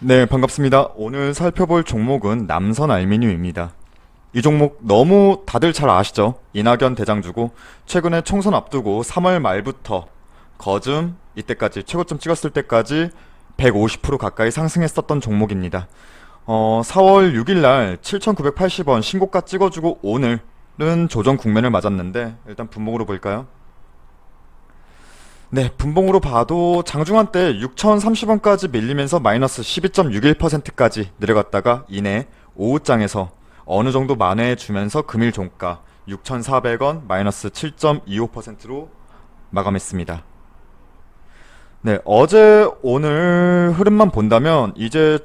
네, 반갑습니다. 오늘 살펴볼 종목은 남선 알미늄입니다. 이 종목 너무 다들 잘 아시죠? 이낙연 대장주고 최근에 총선 앞두고 3월 말부터 거즘 이때까지 최고점 찍었을 때까지 150% 가까이 상승했었던 종목입니다. 4월 6일 날 7,980원 신고가 찍어주고 오늘은 조정 국면을 맞았는데 일단 분봉으로 볼까요? 네, 분봉으로 봐도 장중한 때 6,030원까지 밀리면서 마이너스 12.61%까지 내려갔다가 이내 오후장에서 어느 정도 만회해주면서 금일 종가 6,400원 마이너스 7.25%로 마감했습니다. 네, 어제 오늘 흐름만 본다면 이제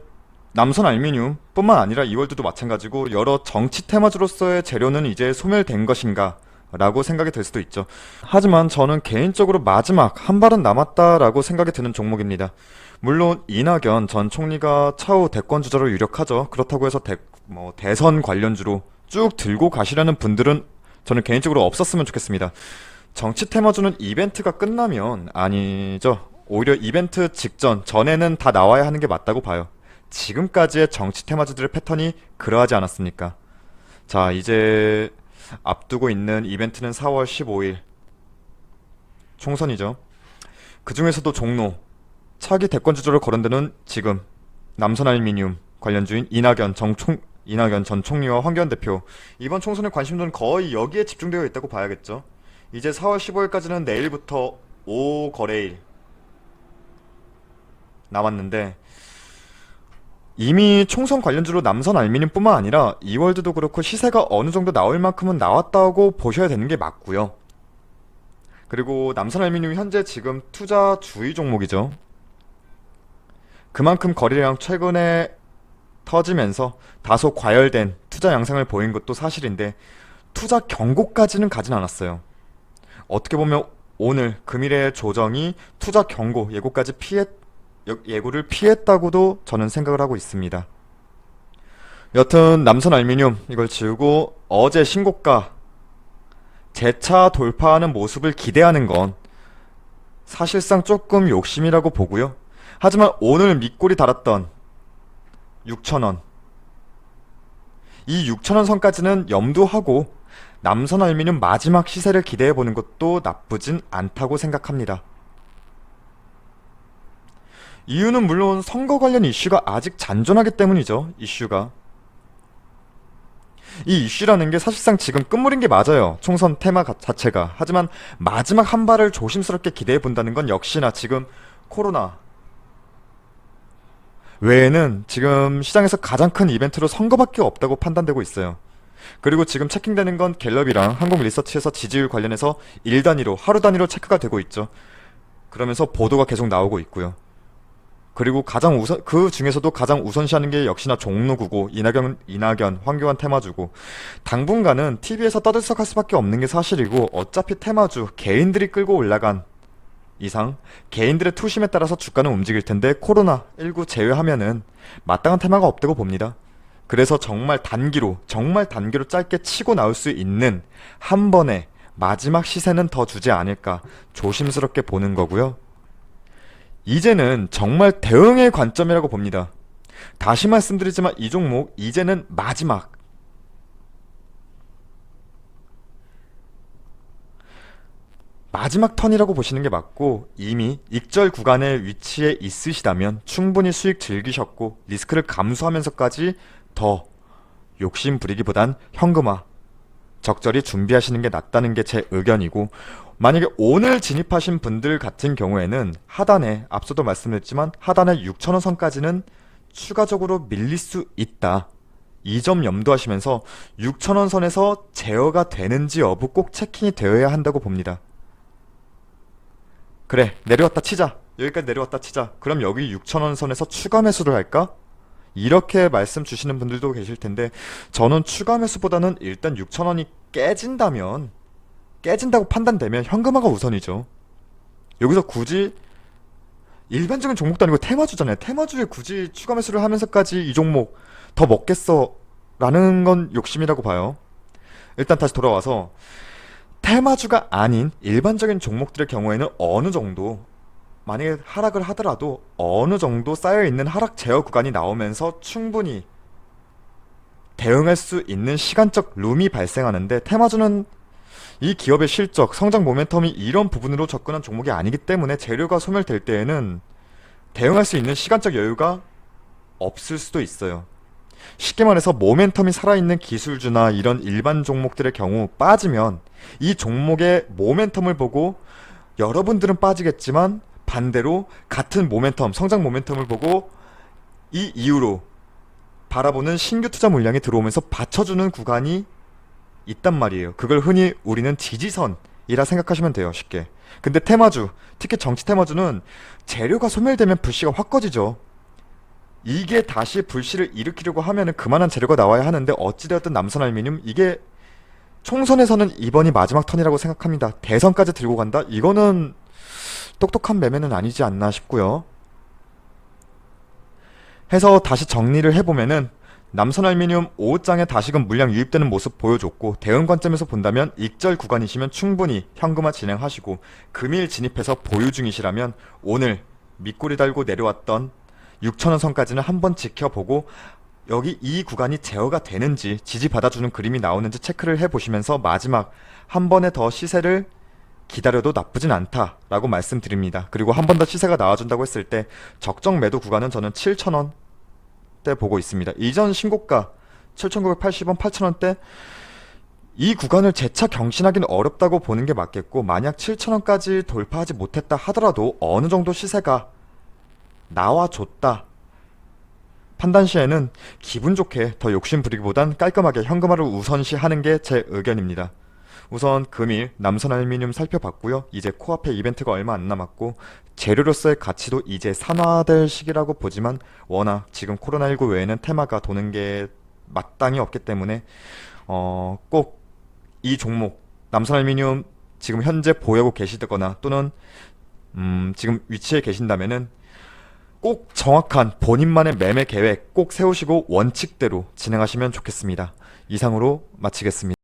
남선 알미늄 뿐만 아니라 이월드도 마찬가지고 여러 정치 테마주로서의 재료는 이제 소멸된 것인가 라고 생각이 들 수도 있죠. 하지만 저는 개인적으로 마지막 한 발은 남았다라고 생각이 드는 종목입니다. 물론 이낙연 전 총리가 차후 대권 주자로 유력하죠. 그렇다고 해서 대선 관련주로 쭉 들고 가시려는 분들은 저는 개인적으로 없었으면 좋겠습니다. 정치 테마주는 이벤트가 끝나면 아니죠. 오히려 이벤트 전에는 다 나와야 하는 게 맞다고 봐요. 지금까지의 정치 테마주들의 패턴이 그러하지 않았습니까? 자, 이제 앞두고 있는 이벤트는 4월 15일 총선이죠. 그 중에서도 종로 차기 대권 주자를 거론되는 지금 남선알미늄 관련주인 이낙연 전 총리와 황교안 대표, 이번 총선의 관심도는 거의 여기에 집중되어 있다고 봐야겠죠. 이제 4월 15일까지는 내일부터 5거래일 남았는데 이미 총선 관련주로 남선 알미늄뿐만 아니라 이월드도 그렇고 시세가 어느 정도 나올 만큼은 나왔다고 보셔야 되는 게 맞고요. 그리고 남선 알미늄이 현재 지금 투자 주의 종목이죠. 그만큼 거래량 최근에 터지면서 다소 과열된 투자 양상을 보인 것도 사실인데 투자 경고까지는 가진 않았어요. 어떻게 보면 오늘 금일의 조정이 투자 경고 예고를 피했다고도 저는 생각을 하고 있습니다. 여튼 남선 알미늄 이걸 지우고 어제 신고가 재차 돌파하는 모습을 기대하는 건 사실상 조금 욕심이라고 보고요. 하지만 오늘 밑골이 달았던 6,000원, 이 6,000원 선까지는 염두하고 남선 알미늄 마지막 시세를 기대해보는 것도 나쁘진 않다고 생각합니다. 이유는 물론 선거 관련 이슈가 아직 잔존하기 때문이죠. 이 이슈라는 게 사실상 지금 끝물인 게 맞아요. 총선 테마 자체가. 하지만 마지막 한 발을 조심스럽게 기대해 본다는 건 역시나 지금 코로나 외에는 지금 시장에서 가장 큰 이벤트로 선거밖에 없다고 판단되고 있어요. 그리고 지금 체킹되는 건 갤럽이랑 한국 리서치에서 지지율 관련해서 일 단위로 하루 단위로 체크가 되고 있죠. 그러면서 보도가 계속 나오고 있고요. 그리고 그 중에서도 가장 우선시하는 게 역시나 종로구고 이낙연, 황교안 테마주고 당분간은 TV에서 떠들썩할 수밖에 없는 게 사실이고 어차피 테마주 개인들이 끌고 올라간 이상 개인들의 투심에 따라서 주가는 움직일 텐데 코로나19 제외하면은 마땅한 테마가 없다고 봅니다. 그래서 정말 단기로 짧게 치고 나올 수 있는 한 번의 마지막 시세는 더 주지 않을까 조심스럽게 보는 거고요. 이제는 정말 대응의 관점이라고 봅니다. 다시 말씀드리지만 이 종목 이제는 마지막 턴이라고 보시는 게 맞고 이미 익절 구간에 위치해 있으시다면 충분히 수익 즐기셨고 리스크를 감수하면서까지 더 욕심 부리기보단 현금화 적절히 준비하시는 게 낫다는 게 제 의견이고, 만약에 오늘 진입하신 분들 같은 경우에는 하단에 앞서도 말씀드렸지만 하단에 6,000원 선까지는 추가적으로 밀릴 수 있다. 이 점 염두하시면서 6,000원 선에서 제어가 되는지 여부 꼭 체킹이 되어야 한다고 봅니다. 그래, 내려왔다 치자. 여기까지 내려왔다 치자. 그럼 여기 6,000원 선에서 추가 매수를 할까? 이렇게 말씀 주시는 분들도 계실 텐데 저는 추가 매수보다는 일단 6,000원이 깨진다고 판단되면 현금화가 우선이죠. 여기서 굳이 일반적인 종목도 아니고 테마주잖아요. 테마주에 굳이 추가 매수를 하면서까지 이 종목 더 먹겠어 라는 건 욕심이라고 봐요. 일단 다시 돌아와서 테마주가 아닌 일반적인 종목들의 경우에는 어느 정도 만약에 하락을 하더라도 어느 정도 쌓여있는 하락 제어 구간이 나오면서 충분히 대응할 수 있는 시간적 룸이 발생하는데, 테마주는 이 기업의 실적, 성장 모멘텀이 이런 부분으로 접근한 종목이 아니기 때문에 재료가 소멸될 때에는 대응할 수 있는 시간적 여유가 없을 수도 있어요. 쉽게 말해서 모멘텀이 살아있는 기술주나 이런 일반 종목들의 경우 빠지면 이 종목의 모멘텀을 보고 여러분들은 빠지겠지만, 반대로 같은 모멘텀, 성장 모멘텀을 보고 이 이후로 바라보는 신규 투자 물량이 들어오면서 받쳐주는 구간이 있단 말이에요. 그걸 흔히 우리는 지지선이라 생각하시면 돼요, 쉽게. 근데 테마주, 특히 정치 테마주는 재료가 소멸되면 불씨가 확 꺼지죠. 이게 다시 불씨를 일으키려고 하면은 그만한 재료가 나와야 하는데, 어찌되었든 남선알미늄, 이게 총선에서는 이번이 마지막 턴이라고 생각합니다. 대선까지 들고 간다? 이거는 똑똑한 매매는 아니지 않나 싶고요. 해서 다시 정리를 해보면은, 남선알미늄 5장에 다시금 물량 유입되는 모습 보여줬고, 대응 관점에서 본다면 익절 구간이시면 충분히 현금화 진행하시고, 금일 진입해서 보유 중이시라면 오늘 밑꼬리 달고 내려왔던 6천원 선까지는 한번 지켜보고, 여기 이 구간이 제어가 되는지, 지지받아주는 그림이 나오는지 체크를 해보시면서 마지막 한 번에 더 시세를 기다려도 나쁘진 않다라고 말씀드립니다. 그리고 한 번 더 시세가 나와준다고 했을 때 적정 매도 구간은 저는 7,000원 대 보고 있습니다. 이전 신고가 7,980원, 8,000원대, 이 구간을 재차 경신하기는 어렵다고 보는 게 맞겠고, 만약 7,000원까지 돌파하지 못했다 하더라도 어느 정도 시세가 나와줬다 판단 시에는 기분 좋게 더 욕심 부리기보단 깔끔하게 현금화를 우선시 하는 게 제 의견입니다. 우선 금일 남선알미늄 살펴봤고요. 이제 코앞에 이벤트가 얼마 안 남았고 재료로서의 가치도 이제 산화될 시기라고 보지만, 워낙 지금 코로나19 외에는 테마가 도는 게 마땅히 없기 때문에 꼭 이 종목 남선알미늄 지금 현재 보유하고 계시거나 또는 지금 위치에 계신다면은 꼭 정확한 본인만의 매매 계획 꼭 세우시고 원칙대로 진행하시면 좋겠습니다. 이상으로 마치겠습니다.